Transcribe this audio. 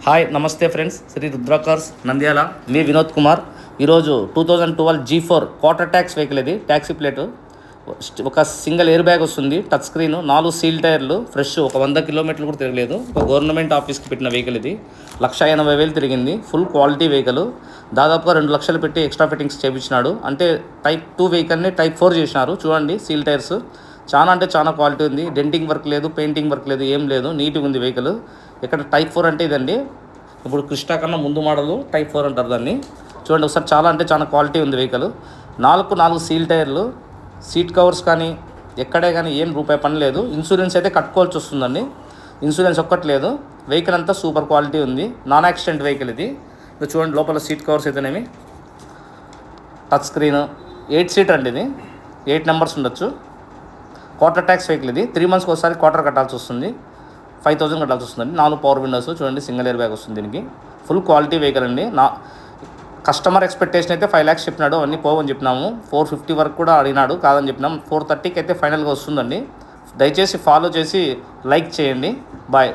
Hi నమస్తే friends, Shri రుద్రకర్స్ Nandyal, మీ వినోద్ కుమార్. ఈరోజు 2012 G4 quarter tax vehicle. ఇది ట్యాక్సీ ప్లేటు, ఒక సింగిల్ ఎయిర్ బ్యాగ్ వస్తుంది, టచ్ స్క్రీన్, 4 సీల్ టైర్లు, ఫ్రెష్, ఒక 100 కిలోమీటర్లు కూడా తిరగలేదు. ఒక గవర్నమెంట్ ఆఫీస్కి పెట్టిన వెహికల్ ఇది. 1,80,000 తిరిగింది. Full quality vehicle. దాదాపుగా 2 లక్షలు పెట్టి ఎక్స్ట్రా ఫిట్టింగ్స్ చేయించినాడు. అంటే టైప్ 2 వెహికల్ని టైప్ 4 చేసినారు. చూడండి, సీల్ టైర్స్ చాలా అంటే చాలా క్వాలిటీ ఉంది. డెంటింగ్ వర్క్ లేదు, పెయింటింగ్ వర్క్ లేదు, ఏం లేదు, నీట్గా ఉంది వెహికల్. ఇక్కడ టైప్ 4 అంటే ఇదండి. ఇప్పుడు క్రిస్టా కన్నా ముందు మోడలు టైప్ 4 అంటారు దాన్ని. చూడండి ఒకసారి, చాలా అంటే చాలా క్వాలిటీ ఉంది వెహికల్. 4 సీల్ టైర్లు, సీట్ కవర్స్ కానీ ఎక్కడే కానీ ఏం రూపాయి పని లేదు. ఇన్సూరెన్స్ అయితే కట్టుకోవాల్సి వస్తుందండి, ఇన్సూరెన్స్ ఒక్కట్లేదు. వెహికల్ అంతా సూపర్ క్వాలిటీ ఉంది. నాన్ యాక్సిడెంట్ వెహికల్ ఇది. చూడండి లోపల సీట్ కవర్స్ అయితేనేమి, టచ్ స్క్రీన్, 8 సీటర్ అండి ఇది, 8 నెంబర్స్ ఉండొచ్చు. క్వార్టర్ ట్యాక్స్ వెహికల్ ఇది. 3 మంత్స్కి ఒకసారి క్వార్టర్ కట్టాల్సి వస్తుంది, 5,000 కట్టాల్సి వస్తుందండి. 4 పవర్ విండోస్, చూడండి సింగిల్ ఎయిర్ బ్యాగ్ వస్తుంది దీనికి. ఫుల్ క్వాలిటీ వెహికల్ అండి. కస్టమర్ ఎక్స్పెక్టేషన్ అయితే 5 lakhs చెప్పినాడు, అన్నీ పోవని చెప్పినాము. 450 వరకు కూడా అడిగినాడు, కాదని చెప్పినాం. 430కి అయితే ఫైనల్గా వస్తుందండి. దయచేసి ఫాలో చేసి లైక్ చేయండి. బాయ్.